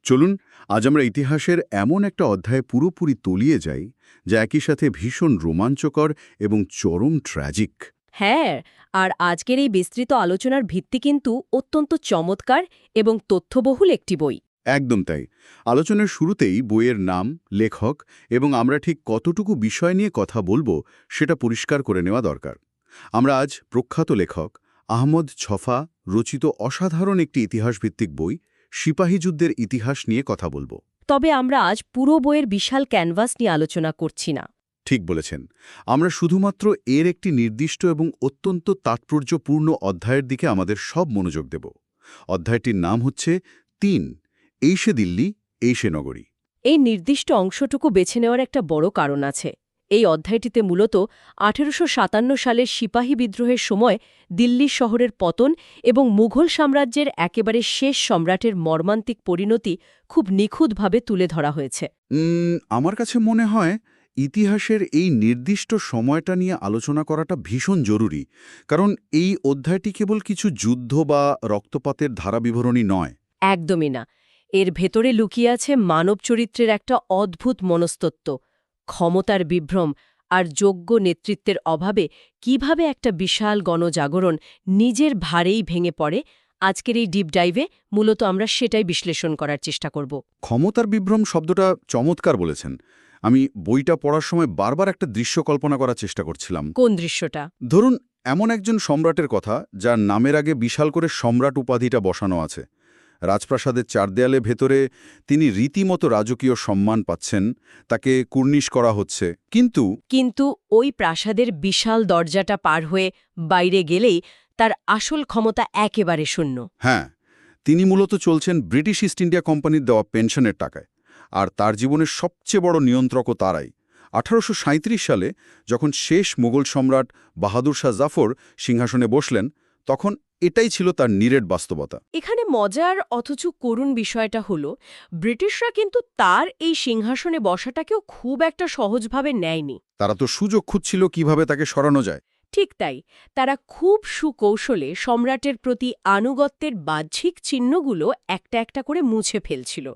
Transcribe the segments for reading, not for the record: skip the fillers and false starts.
চলুন আজ আমরা ইতিহাসের এমন একটা অধ্যায়ে পুরোপুরি তলিয়ে যাই যা একই সাথে ভীষণ রোমাঞ্চকর এবং চরম ট্র্যাজিক। হ্যাঁ, আর আজকের এই বিস্তৃত আলোচনার ভিত্তি কিন্তু অত্যন্ত চমৎকার এবং তথ্যবহুল একটি বই। একদম তাই। আলোচনার শুরুতেই বইয়ের নাম, লেখক এবং আমরা ঠিক কতটুকু বিষয় নিয়ে কথা বলবো সেটা পরিষ্কার করে নেওয়া দরকার। আমরা আজ প্রখ্যাত লেখক আহমদ ছফা রচিত অসাধারণ একটি ইতিহাসভিত্তিক বই সিপাহী যুদ্ধের ইতিহাস নিয়ে কথা বলবো। তবে আমরা আজ পুরো বইয়ের বিশাল ক্যানভাস নিয়ে আলোচনা করছি না। ঠিক বলেছেন। আমরা শুধুমাত্র এর একটি নির্দিষ্ট এবং অত্যন্ত তাৎপর্যপূর্ণ অধ্যায়ের দিকে আমাদের সব মনোযোগ দেব। অধ্যায়টির নাম হচ্ছে ৩ এই সে দিল্লি, এই সে নগরী। এই নির্দিষ্ট অংশটুকু বেছে নেওয়ার একটা বড় কারণ আছে। এই অধ্যায়টিতে মূলত ১৮৫৭ সালের সিপাহী বিদ্রোহের সময় দিল্লি শহরের পতন এবং মুঘল সাম্রাজ্যের একেবারে শেষ সম্রাটের মর্মান্তিক পরিণতি খুব নিখুঁতভাবে তুলে ধরা হয়েছে। আমার কাছে মনে হয় ইতিহাসের এই নির্দিষ্ট সময়টা নিয়ে আলোচনা করাটা ভীষণ জরুরি, কারণ এই অধ্যায়টি কেবল কিছু যুদ্ধ বা রক্তপাতের ধারাবিবরণী নয়। একদমই না। এর ভেতরে লুকিয়ে আছে মানব চরিত্রের একটা অদ্ভুত মনস্তত্ত্ব, ক্ষমতার বিভ্রম আর যোগ্য নেতৃত্বের অভাবে কিভাবে একটা বিশাল গণজাগরণ নিজের ভারেই ভেঙে পড়ে। আজকের এই ডিপ ডাইভে মূলত আমরা সেটাই বিশ্লেষণ করার চেষ্টা করব। ক্ষমতার বিভ্রম শব্দটা চমৎকার বলেছেন। আমি বইটা পড়ার সময় বারবার একটা দৃশ্য কল্পনা করার চেষ্টা করছিলাম। কোন দৃশ্যটা? ধরুন, এমন একজন সম্রাটের কথা যার নামের আগে বিশাল করে সম্রাট উপাধিটা বসানো আছে। রাজপ্রাসাদের চারদেয়ালে ভেতরে তিনি রীতিমতো রাজকীয় সম্মান পাচ্ছেন, তাকে কুর্নিশ করা হচ্ছে। কিন্তু ওই প্রাসাদের বিশাল দরজাটা পার হয়ে বাইরে গেলেই তার আসল ক্ষমতা একেবারে শূন্য। হ্যাঁ, তিনি মূলত চলছেন ব্রিটিশ ইস্ট ইন্ডিয়া কোম্পানির দেওয়া পেনশনের টাকায়। আর তার জীবনের সবচেয়ে বড় নিয়ন্ত্রকও তারাই। ১৮৩৭ সালে যখন শেষ মুঘল সম্রাট বাহাদুর শাহ জাফর সিংহাসনে বসলেন, তখন এটাই ছিল তার নিরেট বাস্তবতা। এখানে মজার অথচ করুণ বিষয়টা হলো, ব্রিটিশরা কিন্তু তার এই সিংহাসনে বসাটাকেও খুব একটা সহজভাবে নেয়নি। তারা তো সুযোগ খুঁজছিল কিভাবে তাকে সরানো যায়। ঠিক তাই, তারা খুব সুকৌশলে সম্রাটের প্রতি আনুগত্যের বাহ্যিক চিহ্নগুলো একটা একটা করে মুছে ফেলছিল।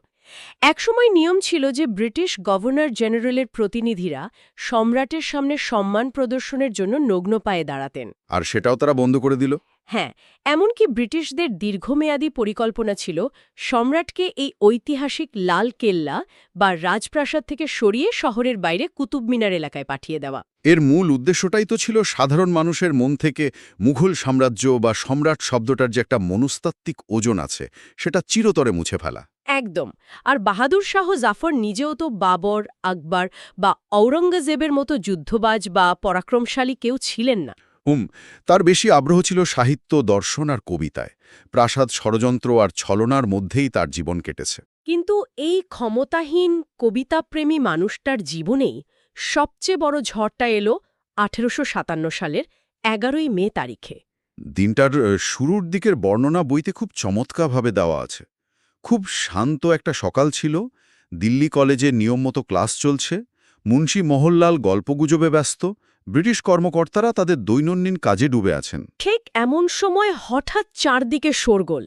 একসময় নিয়ম ছিল যে ব্রিটিশ গভর্নর জেনারেলের প্রতিনিধিরা সম্রাটের সামনে সম্মান প্রদর্শনের জন্য নগ্ন পায়ে দাঁড়াতেন। আর সেটাও তারা বন্ধ করে দিল। হ্যাঁ, এমনকি ব্রিটিশদের দীর্ঘমেয়াদী পরিকল্পনা ছিল সম্রাটকে এই ঐতিহাসিক লাল কেল্লা বা রাজপ্রাসাদ থেকে সরিয়ে শহরের বাইরে কুতুব মিনার এলাকায় পাঠিয়ে দেওয়া। এর মূল উদ্দেশ্যটাই তো ছিল সাধারণ মানুষের মন থেকে মুঘল সাম্রাজ্য বা সম্রাট শব্দটার যে একটা মনস্তাত্ত্বিক ওজন আছে সেটা চিরতরে মুছে ফেলা। একদম। আর বাহাদুর শাহ জাফর নিজেও তো বাবর, আকবর বা ঔরঙ্গজেবের মতো যুদ্ধবাজ বা পরাক্রমশালী কেউ ছিলেন না। তার বেশি আগ্রহ ছিল সাহিত্য, দর্শন আর কবিতায়। প্রাসাদ ষড়যন্ত্র আর ছলনার মধ্যেই তার জীবন কেটেছে। কিন্তু এই ক্ষমতাহীন কবিতাপ্রেমী মানুষটার জীবনেই সবচেয়ে বড় ঝড়টা এলো ১৮৫৭ সালের ১১ই মে তারিখে। দিনটার শুরুর দিকের বর্ণনা বইতে খুব চমৎকারভাবে দেওয়া আছে। খুব শান্ত একটা সকাল ছিল। দিল্লি কলেজে নিয়মমতো ক্লাস চলছে। মুন্সি মোহনলাল গল্পগুজবে ব্যস্ত। ব্রিটিশ কর্মকর্তারা তাদের দৈনন্দিন কাজে ডুবে আছেন। ঠিক এমন সময় হঠাৎ চারদিকে শোরগোল।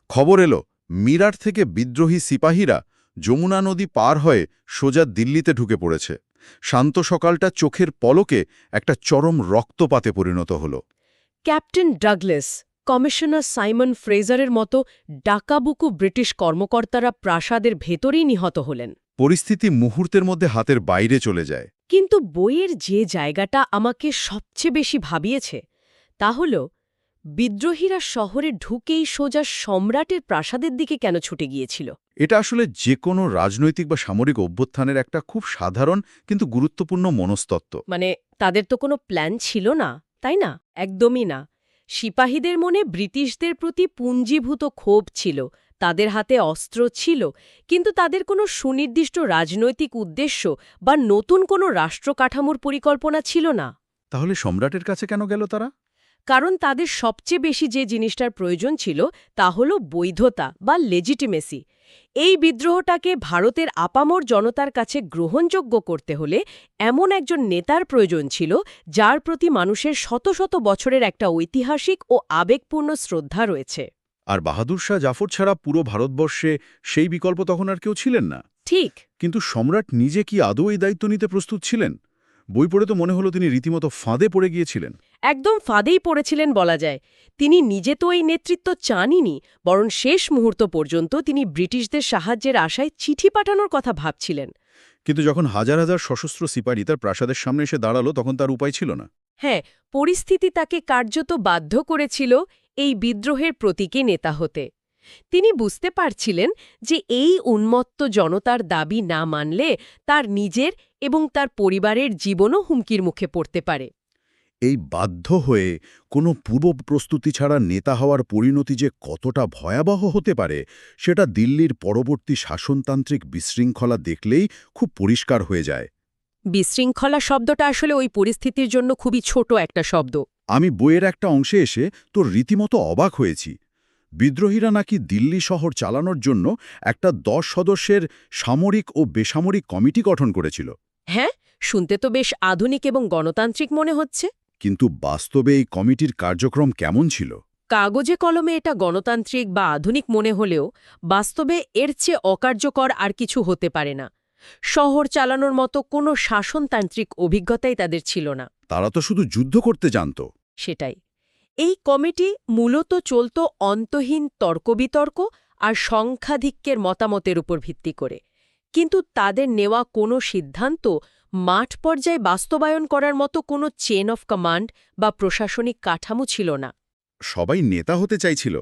খবর এলো মিরাট থেকে বিদ্রোহী সিপাহীরা যমুনা নদী পার হয়ে সোজা দিল্লিতে ঢুকে পড়েছে। শান্ত সকালটা চোখের পলকে একটা চরম রক্তপাতে পরিণত হল। ক্যাপ্টেন ডাগলাস, কমিশনার সাইমন ফ্রেজারের মতো ডাকাবুকু ব্রিটিশ কর্মকর্তারা প্রাসাদের ভেতরেই নিহত হলেন। পরিস্থিতি মুহূর্তের মধ্যে হাতের বাইরে চলে যায়। কিন্তু বইয়ের যে জায়গাটা আমাকে সবচেয়ে বেশি ভাবিয়েছে তা হল বিদ্রোহীরা শহরে ঢুকেই সোজা সম্রাটের প্রাসাদের দিকে কেন ছুটে গিয়েছিল। এটা আসলে যে কোনো রাজনৈতিক বা সামরিক অভ্যুত্থানের একটা খুব সাধারণ কিন্তু গুরুত্বপূর্ণ মনস্তত্ত্ব। মানে তাদের তো কোনো প্ল্যান ছিল না, তাই না? একদমই না। সিপাহীদের মনে ব্রিটিশদের প্রতি পুঞ্জীভূত ক্ষোভ ছিল, তাদের হাতে অস্ত্র ছিল, কিন্তু তাদের কোনো সুনির্দিষ্ট রাজনৈতিক উদ্দেশ্য বা নতুন কোনো রাষ্ট্রকাঠামোর পরিকল্পনা ছিল না। তাহলে সম্রাটের কাছে কেন গেল তারা? কারণ তাদের সবচেয়ে বেশি যে জিনিসটার প্রয়োজন ছিল তা হল বৈধতা বা লেজিটিমেসি। এই বিদ্রোহটাকে ভারতের আপামর জনতার কাছে গ্রহণযোগ্য করতে হলে এমন একজন নেতার প্রয়োজন ছিল যার প্রতি মানুষের শত শত বছরের একটা ঐতিহাসিক ও আবেগপূর্ণ শ্রদ্ধা রয়েছে। আর বাহাদুর শাহ জাফর ছাড়া পুরো ভারতবর্ষে সেই বিকল্প তখন আর কেউ ছিলেন না। ঠিক। কিন্তু সম্রাট নিজে কি আদৌ এই দায়িত্ব নিতে প্রস্তুত ছিলেন? বই পড়ে তো মনে হলো তিনি রীতিমতো ফাঁদে পড়ে গিয়েছিলেন। একদম ফাঁদেই পড়েছিলেন বলা যায়। তিনি নিজে তো এই নেতৃত্ব চানইনি, বরং শেষ মুহূর্ত পর্যন্ত তিনি ব্রিটিশদের সাহায্যের আশায় চিঠি পাঠানোর কথা ভাবছিলেন। কিন্তু যখন হাজার হাজার সশস্ত্র সিপাহী তার প্রাসাদের সামনে এসে দাঁড়ালো তখন তার উপায় ছিল না। হ্যাঁ, পরিস্থিতি তাকে কার্যত বাধ্য করেছিল এই বিদ্রোহের প্রতীকী নেতা হতে। তিনি বুঝতে পারছিলেন যে এই উন্মত্ত জনতার দাবি না মানলে তার নিজের এবং তার পরিবারের জীবনও হুমকির মুখে পড়তে পারে। এই বাধ্য হয়ে কোনো পূর্ব প্রস্তুতি ছাড়া নেতা হওয়ার পরিণতি যে কতটা ভয়াবহ হতে পারে সেটা দিল্লির পরবর্তী শাসনতান্ত্রিক বিশৃঙ্খলা দেখলেই খুব পরিষ্কার হয়ে যায়। বিশৃঙ্খলা শব্দটা আসলে ওই পরিস্থিতির জন্য খুবই ছোট একটা শব্দ। আমি বইয়ের একটা অংশে এসে তো রীতিমতো অবাক হয়েছি। বিদ্রোহীরা নাকি দিল্লি শহর চালানোর জন্য একটা 10 সদস্যের সামরিক ও বেসামরিক কমিটি গঠন করেছিল। হ্যাঁ, শুনতে তো বেশ আধুনিক এবং গণতান্ত্রিক মনে হচ্ছে। কিন্তু বাস্তবে এই কমিটির কার্যক্রম কেমন ছিল? কাগজে কলমে এটা গণতান্ত্রিক বা আধুনিক মনে হলেও বাস্তবে এর চেয়ে অকার্যকর আর কিছু হতে পারে না। শহর চালানোর মতো কোনো শাসনতান্ত্রিক অভিজ্ঞতাই তাদের ছিল না। তারা তো শুধু যুদ্ধ করতে জানত। সেটাই। এই কমিটি মূলত চলত অন্তহীন তর্কবিতর্ক আর সংখ্যাধিক্যের মতামতের উপর ভিত্তি করে। কিন্তু তাদের নেওয়া কোনো সিদ্ধান্ত মাঠ পর্যায়ে বাস্তবায়ন করার মতো কোনো চেন অফ কমান্ড বা প্রশাসনিক কাঠামো ছিল না। সবাই নেতা হতে চাইছিল,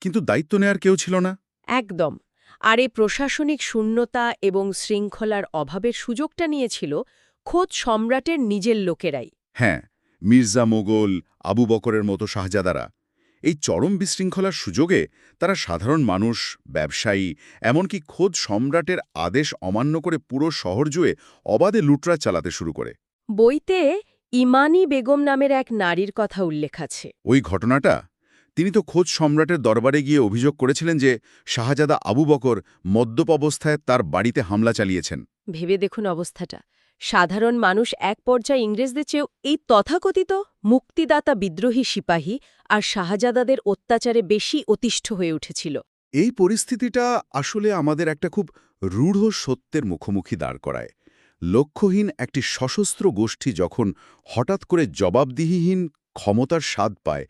কিন্তু দায়িত্ব নেয়ার কেউ ছিল না। একদম। আর এই প্রশাসনিক শূন্যতা এবং শৃঙ্খলার অভাবের সুযোগটা নিয়েছিল খোদ সম্রাটের নিজের লোকেরাই। হ্যাঁ, মির্জা মোগল, আবু বকরের মতো শাহজাদারা। এই চরম বিশৃঙ্খলার সুযোগে তারা সাধারণ মানুষ, ব্যবসায়ী, এমনকি খোদ সম্রাটের আদেশ অমান্য করে পুরো শহর জুড়ে অবাধে লুটরাজ চালাতে শুরু করে। বইতে ইমানি বেগম নামের এক নারীর কথা উল্লেখ আছে। ওই ঘটনাটা, তিনি তো খোদ সম্রাটের দরবারে গিয়ে অভিযোগ করেছিলেন যে শাহজাদা আবু বকর মদ্যপ অবস্থায় তার বাড়িতে হামলা চালিয়েছেন। ভেবে দেখুন অবস্থাটা। সাধারণ মানুষ এক পর্যায়ে ইংরেজদের চেয়েও এই তথাকথিত মুক্তিদাতা বিদ্রোহী সিপাহী আর শাহজাদাদের অত্যাচারে বেশি অতিষ্ঠ হয়ে উঠেছিল। এই পরিস্থিতিটা আসলে আমাদের একটা খুব রূঢ় সত্যের মুখোমুখি দাঁড় করায়। লক্ষ্যহীন একটি সশস্ত্র গোষ্ঠী যখন হঠাৎ করে জবাবদিহিহীন ক্ষমতার স্বাদ পায়,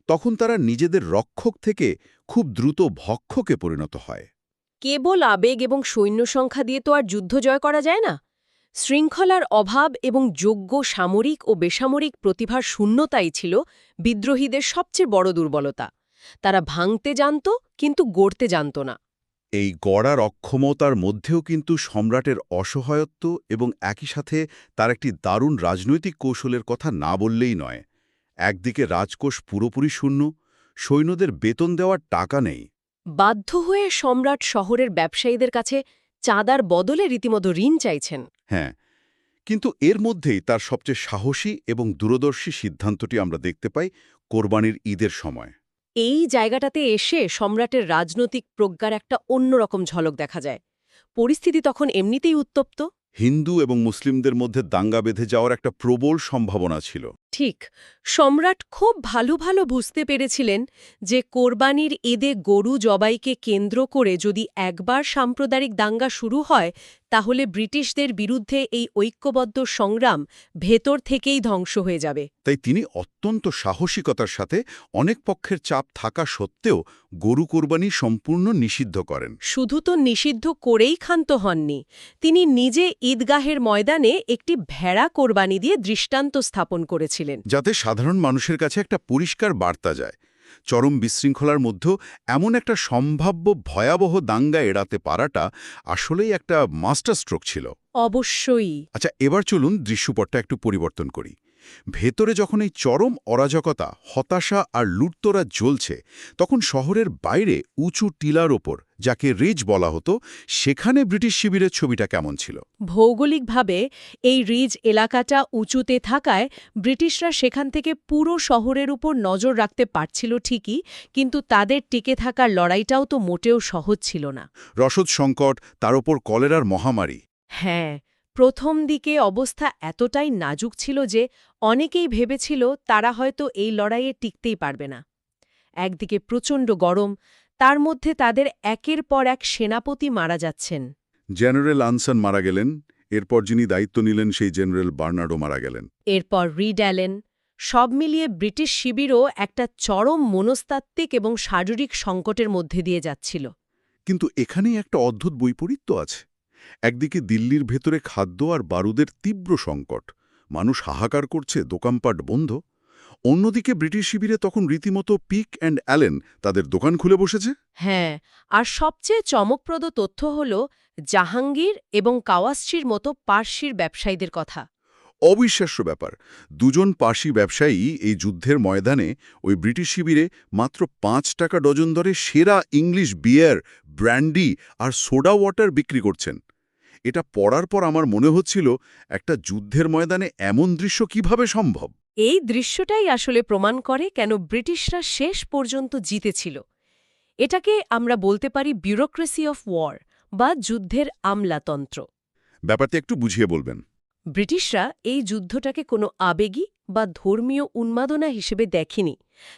তখন তারা নিজেদের রক্ষক থেকে খুব দ্রুত ভক্ষকে পরিণত হয়। কেবল আবেগ এবং সৈন্য সংখ্যা দিয়ে তো আর যুদ্ধ জয় করা যায় না। শৃঙ্খলার অভাব এবং যোগ্য সামরিক ও বেসামরিক প্রতিভার শূন্যতাই ছিল বিদ্রোহীদের সবচেয়ে বড় দুর্বলতা। তারা ভাঙতে জানত, কিন্তু গড়তে জানত না। এই গড়ার অক্ষমতার মধ্যেও কিন্তু সম্রাটের অসহায়ত্ব এবং একই সাথে তার একটি দারুণ রাজনৈতিক কৌশলের কথা না বললেই নয়। একদিকে রাজকোষ পুরোপুরি শূন্য, সৈন্যদের বেতন দেওয়ার টাকা নেই। বাধ্য হয়ে সম্রাট শহরের ব্যবসায়ীদের কাছে চাঁদার বদলে রীতিমতো ঋণ চাইছেন। হ্যাঁ, কিন্তু এর মধ্যেই তার সবচেয়ে সাহসী এবং দূরদর্শী সিদ্ধান্তটি আমরা দেখতে পাই কোরবানির ঈদের সময়। এই জায়গাটাতে এসে সম্রাটের রাজনৈতিক প্রজ্ঞার একটা অন্যরকম ঝলক দেখা যায়। পরিস্থিতি তখন এমনিতেই উত্তপ্ত। হিন্দু এবং মুসলিমদের মধ্যে দাঙ্গা বেঁধে যাওয়ার একটা প্রবল সম্ভাবনা ছিল। ঠিক। সম্রাট খুব ভালো বুঝতে পেরেছিলেন যে কোরবানির ঈদে গরু জবাইকে কেন্দ্র করে যদি একবার সাম্প্রদায়িক দাঙ্গা শুরু হয়, তাহলে ব্রিটিশদের বিরুদ্ধে এই ঐক্যবদ্ধ সংগ্রাম ভেতর থেকেই ধ্বংস হয়ে যাবে। তাই তিনি অত্যন্ত সাহসিকতার সাথে অনেক পক্ষের চাপ থাকা সত্ত্বেও গরু কোরবানি সম্পূর্ণ নিষিদ্ধ করেন। শুধু তো নিষিদ্ধ করেই ক্ষান্ত হননি, তিনি নিজে ঈদগাহের ময়দানে একটি ভেড়া কোরবানি দিয়ে দৃষ্টান্ত স্থাপন করেছিলেন, যাতে সাধারণ মানুষের কাছে একটা পরিষ্কার বার্তা যায়। চরম বিশৃঙ্খলার মধ্যেও এমন একটা সম্ভাব্য ভয়াবহ দাঙ্গা এড়াতে পারাটা আসলেই একটা মাস্টার স্ট্রোক ছিল। অবশ্যই। আচ্ছা, এবার চলুন দৃশ্যপটটা একটু পরিবর্তন করি। ভেতরে যখন এই চরম অরাজকতা, হতাশা আর লুটতরাজ জ্বলছে, তখন শহরের বাইরে উঁচু টিলার ওপর, যাকে রিজ বলা হতো, সেখানে ব্রিটিশ শিবিরের ছবিটা কেমন ছিল? ভৌগোলিকভাবে এই রিজ এলাকাটা উঁচুতে থাকায় ব্রিটিশরা সেখান থেকে পুরো শহরের উপর নজর রাখতে পারছিল ঠিকই, কিন্তু তাদের টিকে থাকার লড়াইটাও তো মোটেও সহজ ছিল না। রসদ সংকট, তার ওপর কলেরার মহামারী। হ্যাঁ, প্রথম দিকে অবস্থা এতটাই নাজুক ছিল যে অনেকেই ভেবেছিল তারা হয়তো এই লড়াইয়ে টিকতেই পারবে না। একদিকে প্রচণ্ড গরম, তার মধ্যে তাদের একের পর এক সেনাপতি মারা যাচ্ছেন। জেনারেল আনসন মারা গেলেন, এরপর যিনি দায়িত্ব নিলেন সেই জেনারেল বার্নার্ডও মারা গেলেন। এরপর রিড অ্যালেন। সব মিলিয়ে ব্রিটিশ শিবিরও একটা চরম মনস্তাত্ত্বিক এবং শারীরিক সংকটের মধ্যে দিয়ে যাচ্ছিল। কিন্তু এখানেই একটা অদ্ভুত বৈপরীত্য আছে। একদিকে দিল্লির ভেতরে খাদ্য আর বারুদের তীব্র সংকট, মানুষ হাহাকার করছে, দোকানপাট বন্ধ। অন্যদিকে ব্রিটিশ শিবিরে তখন রীতিমতো পিক অ্যান্ড অ্যালেন তাদের দোকান খুলে বসেছে। হ্যাঁ, আর সবচেয়ে চমকপ্রদ তথ্য হল জাহাঙ্গীর এবং কাওয়াসচির মতো পার্সির ব্যবসায়ীদের কথা। অবিশ্বাস্য ব্যাপার, দুজন পার্সি ব্যবসায়ী এই যুদ্ধের ময়দানে ওই ব্রিটিশ শিবিরে মাত্র ৫ টাকা ডজন দরে সেরা ইংলিশ বিয়ার, ব্র্যান্ডি আর সোডা ওয়াটার বিক্রি করছেন। এটা পড়ার পর আমার মনে হচ্ছিল, একটা যুদ্ধের ময়দানে এমন দৃশ্য কিভাবে সম্ভব। এই দৃশ্যটাই আসলে প্রমাণ করে কেন ব্রিটিশরা শেষ পর্যন্ত জিতেছিল। এটাকে আমরা বলতে পারি ব্যুরোক্রেসি অফ ওয়ার বা যুদ্ধের আমলাতন্ত্র। ব্যাপারটা একটু বুঝিয়ে বলবেন। ব্রিটিশরা এই যুদ্ধটাকে কোনো আবেগী বা ধর্মীয় উন্মাদনা হিসেবে দেখেনি।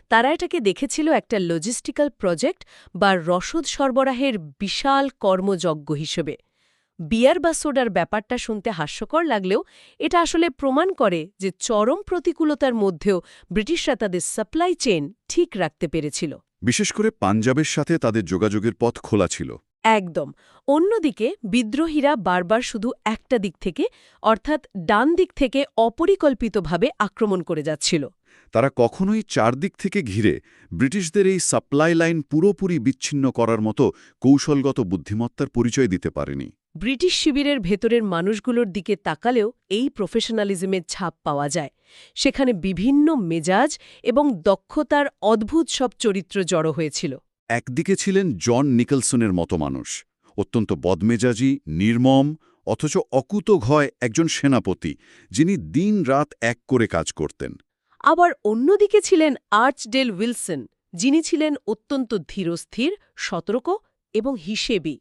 তারা এটাকে দেখেছিল একটা লজিস্টিক্যাল প্রজেক্ট বা রসদ সরবরাহের বিশাল কর্মযজ্ঞ হিসেবে। বিয়ার বা সোডার ব্যাপারটা শুনতে হাস্যকর লাগলেও এটা আসলে প্রমাণ করে যে চরম প্রতিকূলতার মধ্যেও ব্রিটিশরা তাদের সাপ্লাই চেইন ঠিক রাখতে পেরেছিল। বিশেষ করে পাঞ্জাবের সাথে তাদের যোগাযোগের পথ খোলা ছিল। একদম। অন্যদিকে বিদ্রোহীরা বারবার শুধু একটা দিক থেকে, অর্থাৎ ডান দিক থেকে অপরিকল্পিতভাবে আক্রমণ করে যাচ্ছিল। তারা কখনোই চারদিক থেকে ঘিরে ব্রিটিশদের এই সাপ্লাই লাইন পুরোপুরি বিচ্ছিন্ন করার মতো কৌশলগত বুদ্ধিমত্তার পরিচয় দিতে পারেনি। ব্রিটিশ শিবিরের ভেতরের মানুষগুলোর দিকে তাকালেও এই প্রফেশনালিজমের ছাপ পাওয়া যায়। সেখানে বিভিন্ন মেজাজ এবং দক্ষতার অদ্ভুত সব চরিত্র জড়ো হয়েছিল। একদিকে ছিলেন জন নিকলসনের মতো মানুষ, অত্যন্ত বদমেজাজি, নির্মম, অথচ অকুতোভয় একজন সেনাপতি, যিনি দিন-রাত এক করে কাজ করতেন। আবার অন্যদিকে ছিলেন আর্চডেল উইলসন, যিনি ছিলেন অত্যন্ত ধীরস্থির, সতর্ক এবং হিসেবি।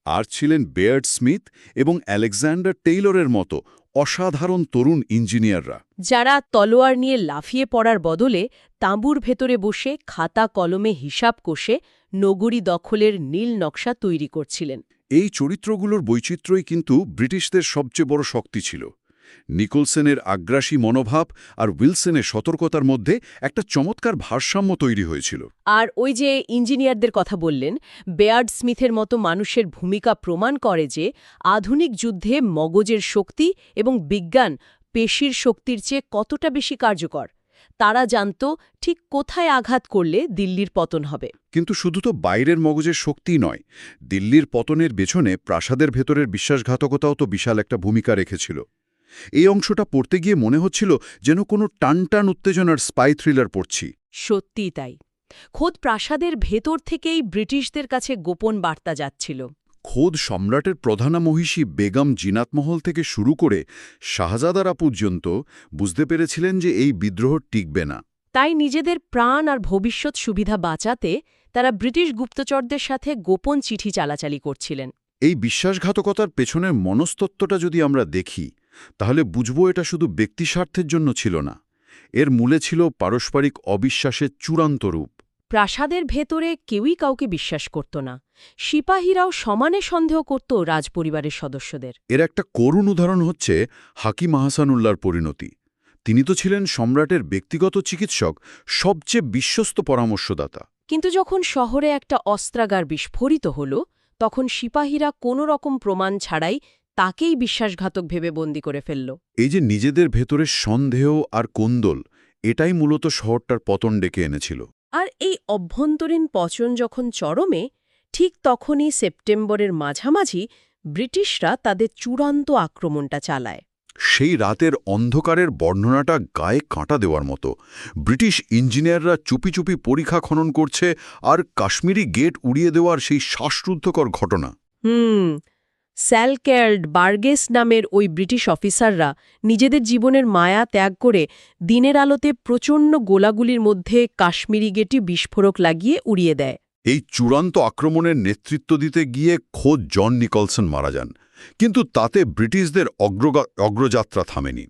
আর ছিলেন বেয়ার্ড স্মিথ এবং আলেকজান্ডার টেইলরের মতো অসাধারণ তরুণ ইঞ্জিনিয়াররা, যারা তলোয়ার নিয়ে লাফিয়ে পড়ার বদলে তাঁবুর ভেতরে বসে খাতা কলমে হিসাব কষে নগরী দখলের নীল নকশা তৈরি করছিলেন। এই চরিত্রগুলোর বৈচিত্র্যই কিন্তু ব্রিটিশদের সবচেয়ে বড় শক্তি ছিল। নিকলসনের আগ্রাসী মনোভাব আর উইলসনের সতর্কতার মধ্যে একটা চমৎকার ভারসাম্য তৈরি হয়েছিল। আর ওই যে ইঞ্জিনিয়ারদের কথা বললেন, বেয়ার্ড স্মিথের মতো মানুষের ভূমিকা প্রমাণ করে যে আধুনিক যুদ্ধে মগজের শক্তি এবং বিজ্ঞান পেশির শক্তির চেয়ে কতটা বেশি কার্যকর। তারা জানত ঠিক কোথায় আঘাত করলে দিল্লির পতন হবে। কিন্তু শুধু তো বাইরের মগজের শক্তিই নয়, দিল্লির পতনের পেছনে প্রাসাদের ভেতরের বিশ্বাসঘাতকতাও তো বিশাল একটা ভূমিকা রেখেছিল। এই অংশটা পড়তে গিয়ে মনে হচ্ছিল যেন কোনো টানটান উত্তেজনার স্পাই থ্রিলার পড়ছি। সত্যিই তাই। খোদ প্রাসাদের ভেতর থেকেই ব্রিটিশদের কাছে গোপন বার্তা যাচ্ছিল। খোদ সম্রাটের প্রধানা মহিষী বেগম জিনাতমহল থেকে শুরু করে শাহজাদারা পর্যন্ত বুঝতে পেরেছিলেন যে এই বিদ্রোহ টিকবে না। তাই নিজেদের প্রাণ আর ভবিষ্যৎ সুবিধা বাঁচাতে তারা ব্রিটিশ গুপ্তচরদের সাথে গোপন চিঠি চালাচালি করছিলেন। এই বিশ্বাসঘাতকতার পেছনের মনস্তত্ত্বটা যদি আমরা দেখি, তাহলে বুঝব এটা শুধু ব্যক্তিস্বার্থের জন্য ছিল না, এর মূলে ছিল পারস্পরিক অবিশ্বাসের চূড়ান্ত রূপ। প্রাসাদের ভেতরে কেউই কাউকে বিশ্বাস করত না। সিপাহীরাও সমানে সন্দেহ করত রাজপরিবারের সদস্যদের। এর একটা করুণ উদাহরণ হচ্ছে হাকিম আহসানুল্লাহর পরিণতি। তিনি তো ছিলেন সম্রাটের ব্যক্তিগত চিকিৎসক, সবচেয়ে বিশ্বস্ত পরামর্শদাতা। কিন্তু যখন শহরে একটা অস্ত্রাগার বিস্ফোরিত হল, তখন সিপাহীরা কোনো রকম প্রমাণ ছাড়াই তাকেই বিশ্বাসঘাতক ভেবে বন্দী করে ফেলল। এই যে নিজেদের ভেতরের সন্দেহ আর কোন্দল, এটাই মূলত শহরটার পতন ডেকে এনেছিল। আর এই অভ্যন্তরীণ পচন যখন চরমে, ঠিক তখনই সেপ্টেম্বরের মাঝামাঝি ব্রিটিশরা তাদের চূড়ান্ত আক্রমণটা চালায়। সেই রাতের অন্ধকারের বর্ণনাটা গায়ে কাঁটা দেওয়ার মতো। ব্রিটিশ ইঞ্জিনিয়াররা চুপি চুপি পরিখা খনন করছে আর কাশ্মীরি গেট উড়িয়ে দেওয়ার সেই শ্বাসরুদ্ধকর ঘটনা। স্যালকেল্ড বার্গেস নামের ওই ব্রিটিশ অফিসাররা নিজেদের জীবনের মায়া ত্যাগ করে দিনের আলোতে প্রচণ্ড গোলাগুলির মধ্যে কাশ্মীরি গেটে বিস্ফোরক লাগিয়ে উড়িয়ে দেয়। এই চূড়ান্ত আক্রমণের নেতৃত্ব দিতে গিয়ে খোদ জন নিকলসন মারা যান। কিন্তু তাতে ব্রিটিশদের অগ্রযাত্রা থামেনি।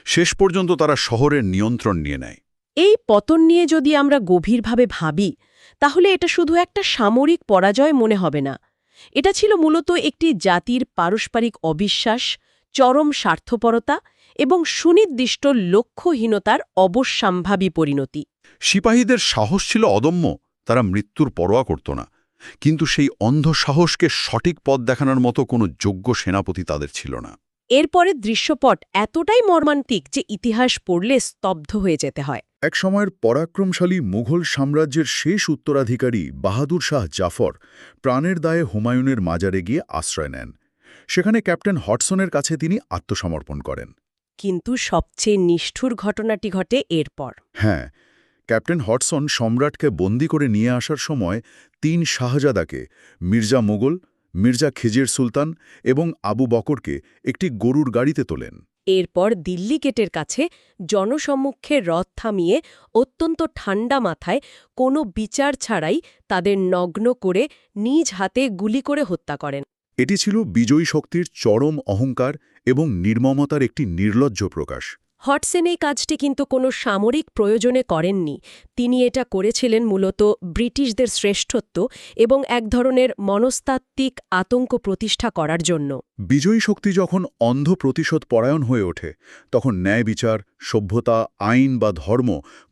শেষ পর্যন্ত তারা শহরের নিয়ন্ত্রণ নিয়ে নেয়। এই পতন নিয়ে যদি আমরা গভীরভাবে ভাবি তাহলে এটা শুধু একটা সামরিক পরাজয় মনে হবে না। এটা ছিল মূলত একটি জাতির পারস্পরিক অবিশ্বাস, চরম স্বার্থপরতা এবং সুনির্দিষ্ট লক্ষ্যহীনতার অবশ্যম্ভাবী পরিণতি। সিপাহীদের সাহস ছিল অদম্য, তারা মৃত্যুর পরোয়া করত না। কিন্তু সেই অন্ধ সাহসকে সঠিক পথ দেখানোর মতো কোনো যোগ্য সেনাপতি তাদের ছিল না। এরপরের দৃশ্যপট এতটাই মর্মান্তিক যে ইতিহাস পড়লে স্তব্ধ হয়ে যেতে হয়। এক সময়ের পরাক্রমশালী মুঘল সাম্রাজ্যের শেষ উত্তরাধিকারী বাহাদুর শাহ জাফর প্রাণের দায়ে হুমায়ুনের মাজারে গিয়ে আশ্রয় নেন। সেখানে ক্যাপ্টেন হডসনের কাছে তিনি আত্মসমর্পণ করেন। কিন্তু সবচেয়ে নিষ্ঠুর ঘটনাটি ঘটে এরপর। হ্যাঁ, ক্যাপ্টেন হডসন সম্রাটকে বন্দী করে নিয়ে আসার সময় ৩ শাহজাদাকে, মির্জা মুঘল, মির্জা খিজির সুলতান এবং আবু বকরকে একটি গরুর গাড়িতে তোলেন। এরপর দিল্লি গেটের কাছে জনসম্মুখে রথ থামিয়ে অত্যন্ত ঠান্ডা মাথায় কোনো বিচার ছাড়াই তাদের নগ্ন করে নিজ হাতে গুলি করে হত্যা করেন। এটি ছিল বিজয়ী শক্তির চরম অহংকার এবং নির্মমতার একটি নির্লজ্জ প্রকাশ। হডসন এই কাজটি কিন্তু কোনো সামরিক প্রয়োজনে করেননি। তিনি এটা করেছিলেন মূলত ব্রিটিশদের শ্রেষ্ঠত্ব এবং এক ধরনের মনস্তাত্ত্বিক আতঙ্ক প্রতিষ্ঠা করার জন্য। বিজয়ী শক্তি যখন অন্ধ প্রতিশোধ পরায়ণ হয়ে ওঠে, তখন ন্যায় বিচার, সভ্যতা, আইন বা ধর্ম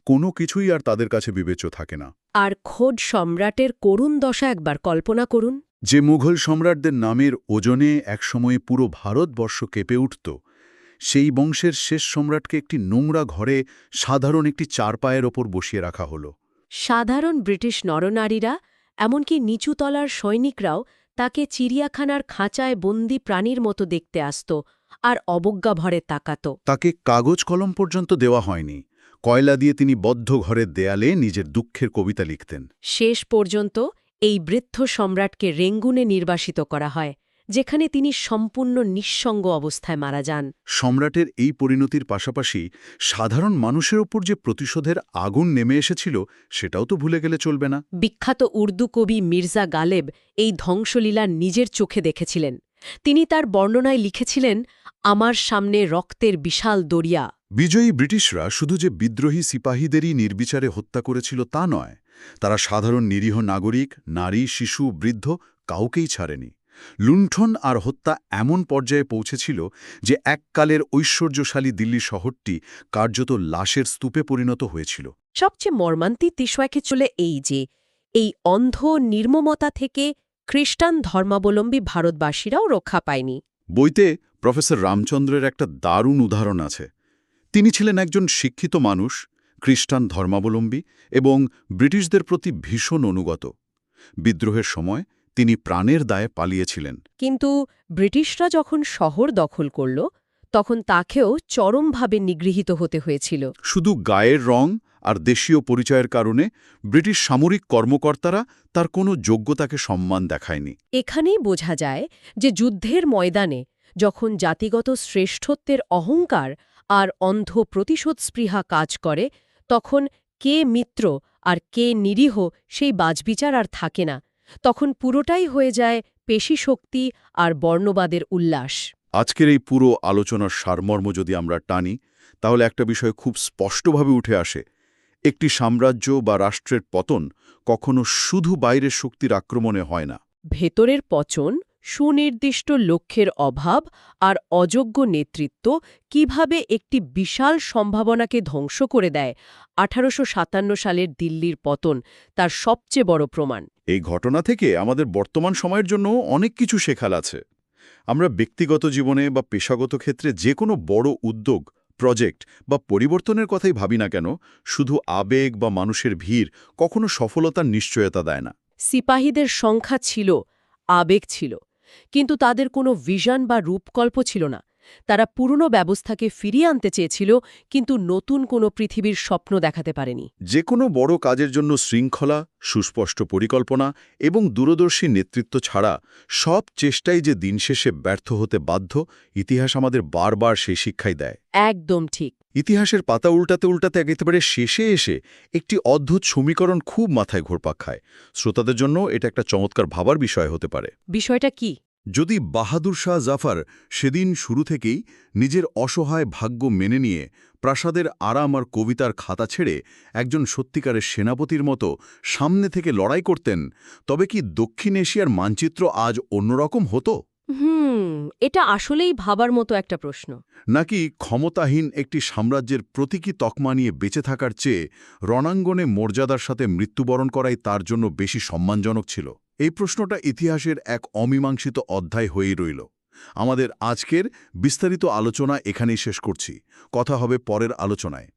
কোনো কিছুই আর তাদের কাছে বিবেচ্য থাকে না। আর খোদ সম্রাটের করুণ দশা একবার কল্পনা করুন। যে মুঘল সম্রাটদের নামের ওজনে একসময়ে পুরো ভারতবর্ষ কেঁপে উঠত, সেই বংশের শেষ সম্রাটকে একটি নোংরা ঘরে সাধারণ একটি চারপায়ের ওপর বসিয়ে রাখা হলো। সাধারণ ব্রিটিশ নরনারীরা, এমনকি নিচুতলার সৈনিকরাও তাকে চিড়িয়াখানার খাঁচায় বন্দি প্রাণীর মতো দেখতে আসত আর অবজ্ঞা ভরে তাকাত। তাকে কাগজ কলম পর্যন্ত দেওয়া হয়নি। কয়লা দিয়ে তিনি বদ্ধ ঘরের দেয়ালে নিজের দুঃখের কবিতা লিখতেন। শেষ পর্যন্ত এই বৃদ্ধ সম্রাটকে রেঙ্গুনে নির্বাসিত করা হয়, যেখানে তিনি সম্পূর্ণ নিঃসঙ্গ অবস্থায় মারা যান। সম্রাটের এই পরিণতির পাশাপাশি সাধারণ মানুষের ওপর যে প্রতিশোধের আগুন নেমে এসেছিল, সেটাও তো ভুলে গেলে চলবে না। বিখ্যাত উর্দু কবি মির্জা গালেব এই ধ্বংসলীলা নিজের চোখে দেখেছিলেন। তিনি তার বর্ণনায় লিখেছিলেন, আমার সামনে রক্তের বিশাল দরিয়া। বিজয়ী ব্রিটিশরা শুধু যে বিদ্রোহী সিপাহীদেরই নির্বিচারে হত্যা করেছিল তা নয়, তারা সাধারণ নিরীহ নাগরিক, নারী, শিশু, বৃদ্ধ কাউকেই ছাড়েনি। লুণ্ঠন আর হত্যা এমন পর্যায়ে পৌঁছেছিল যে এককালের ঐশ্বর্যশালী দিল্লি শহরটি কার্যত লাশের স্তূপে পরিণত হয়েছিল। সবচেয়ে মর্মান্তিক বিষয়কে চলে এই যে এই অন্ধ নির্মমতা থেকে খ্রিস্টান ধর্মাবলম্বী ভারতবাসীরাও রক্ষা পায়নি। বইতে প্রফেসর রামচন্দ্রের একটা দারুণ উদাহরণ আছে। তিনি ছিলেন একজন শিক্ষিত মানুষ, খ্রিস্টান ধর্মাবলম্বী এবং ব্রিটিশদের প্রতি ভীষণ অনুগত। বিদ্রোহের সময় তিনি প্রাণের দায়ে পালিয়েছিলেন। কিন্তু ব্রিটিশরা যখন শহর দখল করল, তখন তাকেও চরমভাবে নিগৃহীত হতে হয়েছিল। শুধু গায়ের রং আর দেশীয় পরিচয়ের কারণে ব্রিটিশ সামরিক কর্মকর্তারা তার কোনো যোগ্যতাকে সম্মান দেখায়নি। এখানেই বোঝা যায় যে যুদ্ধের ময়দানে যখন জাতিগত শ্রেষ্ঠত্বের অহংকার আর অন্ধ প্রতিশোধ স্পৃহা কাজ করে, তখন কে মিত্র আর কে নিরীহ সেই বাছবিচার আর থাকে না। তখন পুরোটাই হয়ে যায় পেশিশক্তি আর বর্ণবাদের উল্লাস। আজকের এই পুরো আলোচনার সারমর্ম যদি আমরা টানি, তাহলে একটা বিষয় খুব স্পষ্টভাবে উঠে আসে। একটি সাম্রাজ্য বা রাষ্ট্রের পতন কখনো শুধু বাইরের শক্তির আক্রমণে হয় না। ভেতরের পচন, সুনির্দিষ্ট লক্ষ্যের অভাব আর অযোগ্য নেতৃত্ব কিভাবে একটি বিশাল সম্ভাবনাকে ধ্বংস করে দেয়, 1857 সালের দিল্লির পতন তার সবচেয়ে বড় প্রমাণ। এই ঘটনা থেকে আমাদের বর্তমান সময়ের জন্য অনেক কিছু শেখার আছে। আমরা ব্যক্তিগত জীবনে বা পেশাগত ক্ষেত্রে যে কোনো বড় উদ্যোগ, প্রজেক্ট বা পরিবর্তনের কথাই ভাবি না কেন, শুধু আবেগ বা মানুষের ভিড় কখনো সফলতার নিশ্চয়তা দেয় না। সিপাহীদের সংখ্যা ছিল, আবেগ ছিল, কিন্তু তাদের কোনো ভিশন বা রূপকল্প ছিল না। তারা পুরনো ব্যবস্থাকে ফিরিয়ে আনতে চেয়েছিল, কিন্তু নতুন কোনো পৃথিবীর স্বপ্ন দেখাতে পারেনি। যে কোনো বড় কাজের জন্য শৃঙ্খলা, সুস্পষ্ট পরিকল্পনা এবং দূরদর্শী নেতৃত্ব ছাড়া সব চেষ্টাই যে দিন শেষে ব্যর্থ হতে বাধ্য, ইতিহাস আমাদের বারবার সেই শিক্ষাই দেয়। একদম ঠিক। ইতিহাসের পাতা উল্টাতে উল্টাতে একেবারে শেষে এসে একটি অদ্ভুত সমীকরণ খুব মাথায় ঘুরপাক খায়। শ্রোতাদের জন্য এটা একটা চমৎকার ভাবার বিষয় হতে পারে। বিষয়টা কি? যদি বাহাদুর শাহ জাফর সেদিন শুরু থেকেই নিজের অসহায় ভাগ্য মেনে নিয়ে প্রাসাদের আরাম আর কবিতার খাতা ছেড়ে একজন সত্যিকারের সেনাপতির মতো সামনে থেকে লড়াই করতেন, তবে কি দক্ষিণ এশিয়ার মানচিত্র আজ অন্যরকম হতো? এটা আসলেই ভাবার মতো একটা প্রশ্ন। নাকি ক্ষমতাহীন একটি সাম্রাজ্যের প্রতীকী তকমা নিয়ে বেঁচে থাকার চেয়ে রণাঙ্গনে মর্যাদার সাথে মৃত্যুবরণ করাই তার জন্য বেশি সম্মানজনক ছিল? এই প্রশ্নটা ইতিহাসের এক অমীমাংসিত অধ্যায় হয়েই রইল। আমাদের আজকের বিস্তারিত আলোচনা এখানেই শেষ করছি। কথা হবে পরের আলোচনায়।